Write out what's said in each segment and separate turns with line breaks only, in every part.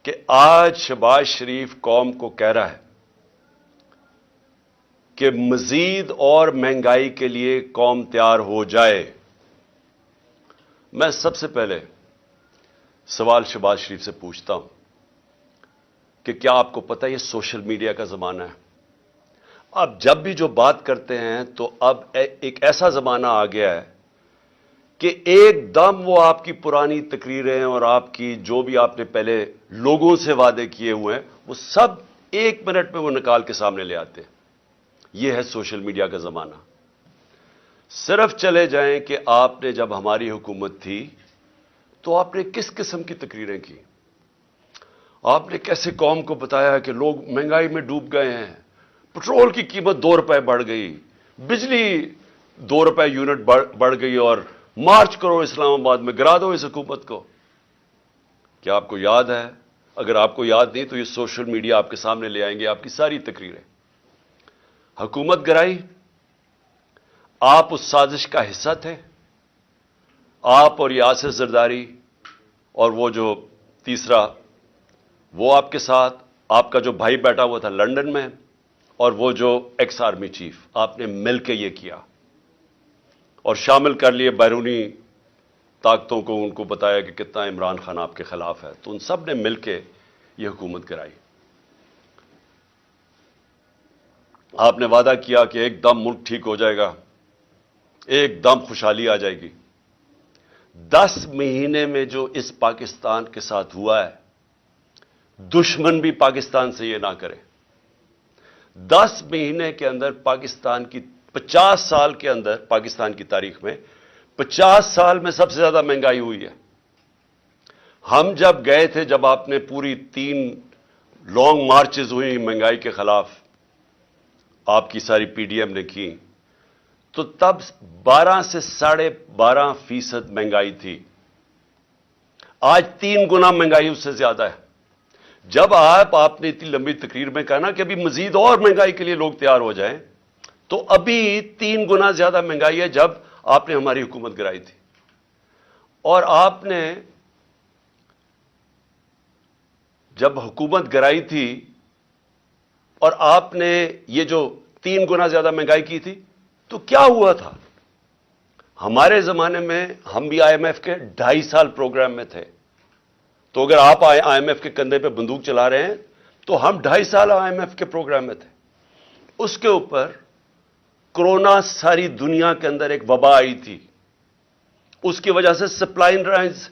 کہ آج شہباز شریف قوم کو کہہ رہا ہے کہ مزید اور مہنگائی کے لیے قوم تیار ہو جائے. میں سب سے پہلے سوال شہباز شریف سے پوچھتا ہوں کہ کیا آپ کو پتہ ہے یہ سوشل میڈیا کا زمانہ ہے؟ اب جب بھی جو بات کرتے ہیں تو اب ایک ایسا زمانہ آ گیا ہے کہ ایک دم وہ آپ کی پرانی تقریریں اور آپ کی جو بھی آپ نے پہلے لوگوں سے وعدے کیے ہوئے ہیں وہ سب 1 منٹ میں وہ نکال کے سامنے لے آتے ہیں. یہ ہے سوشل میڈیا کا زمانہ. صرف چلے جائیں کہ آپ نے جب ہماری حکومت تھی تو آپ نے کس قسم کی تقریریں کی. آپ نے کیسے قوم کو بتایا کہ لوگ مہنگائی میں ڈوب گئے ہیں, پٹرول کی قیمت 2 روپے بڑھ گئی, بجلی 2 روپے یونٹ بڑھ گئی, اور مارچ کرو اسلام آباد میں, گرا دو اس حکومت کو. کیا آپ کو یاد ہے؟ اگر آپ کو یاد نہیں تو یہ سوشل میڈیا آپ کے سامنے لے آئیں گے آپ کی ساری تقریریں. حکومت گرائی, آپ اس سازش کا حصہ تھے. آپ اور یاسر زرداری اور وہ جو تیسرا وہ آپ کے ساتھ, آپ کا جو بھائی بیٹھا ہوا تھا لندن میں, اور وہ جو ایکس آرمی چیف, آپ نے مل کے یہ کیا اور شامل کر لیے بیرونی طاقتوں کو. ان کو بتایا کہ کتنا عمران خان آپ کے خلاف ہے, تو ان سب نے مل کے یہ حکومت کرائی. آپ نے وعدہ کیا کہ ایک دم ملک ٹھیک ہو جائے گا, ایک دم خوشحالی آ جائے گی. 10 مہینے میں جو اس پاکستان کے ساتھ ہوا ہے, دشمن بھی پاکستان سے یہ نہ کرے. 10 مہینے کے اندر پاکستان کی 50 سال کے اندر, پاکستان کی تاریخ میں 50 سال میں سب سے زیادہ مہنگائی ہوئی ہے. ہم جب گئے تھے, جب آپ نے پوری 3 لانگ مارچز ہوئی مہنگائی کے خلاف, آپ کی ساری پی ڈی ایم نے کی, تو تب 12 سے 12.5% مہنگائی تھی. آج 3 گنا مہنگائی اس سے زیادہ ہے. جب آپ نے اتنی لمبی تقریر میں کہا نا کہ ابھی مزید اور مہنگائی کے لیے لوگ تیار ہو جائیں, تو ابھی 3 گنا زیادہ مہنگائی ہے جب آپ نے ہماری حکومت گرائی تھی. اور آپ نے جب حکومت گرائی تھی اور آپ نے یہ جو 3 گنا زیادہ مہنگائی کی تھی, تو کیا ہوا تھا؟ ہمارے زمانے میں ہم بھی آئی ایم ایف کے 2.5 سال پروگرام میں تھے. تو اگر آپ آئی ایم ایف کے کندھے پہ بندوق چلا رہے ہیں تو ہم 2.5 سال آئی ایم ایف کے پروگرام میں تھے. اس کے اوپر کورونا ساری دنیا کے اندر ایک وبا آئی تھی, اس کی وجہ سے سپلائی لائنز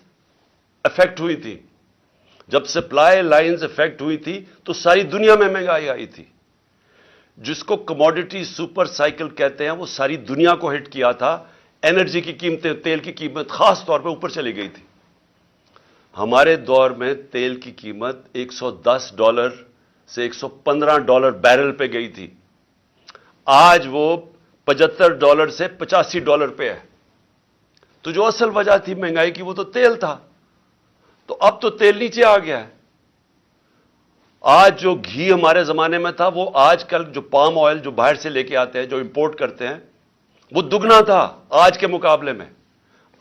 افیکٹ ہوئی تھی. جب سپلائی لائنز افیکٹ ہوئی تھی تو ساری دنیا میں مہنگائی آئی تھی. جس کو کموڈٹی سپر سائیکل کہتے ہیں, وہ ساری دنیا کو ہٹ کیا تھا. انرجی کی قیمتیں, تیل کی قیمت خاص طور پہ اوپر چلی گئی تھی. ہمارے دور میں تیل کی قیمت $110 سے $115 بیرل پہ گئی تھی. آج وہ $75 سے $85 پہ ہے. تو جو اصل وجہ تھی مہنگائی کی وہ تو تیل تھا. تو اب تو تیل نیچے آ گیا ہے. آج جو گھی ہمارے زمانے میں تھا, وہ آج کل جو پام آئل جو باہر سے لے کے آتے ہیں, جو امپورٹ کرتے ہیں, وہ دگنا تھا آج کے مقابلے میں.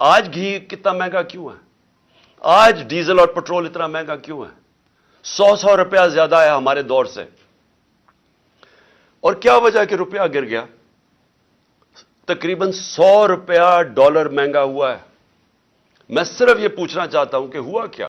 آج گھی کتنا مہنگا کیوں ہے؟ آج ڈیزل اور پٹرول اتنا مہنگا کیوں ہے؟ 100 روپیہ زیادہ ہے ہمارے دور سے. اور کیا وجہ کہ روپیہ گر گیا؟ تقریباً 100 روپیہ ڈالر مہنگا ہوا ہے. میں صرف یہ پوچھنا چاہتا ہوں کہ ہوا کیا؟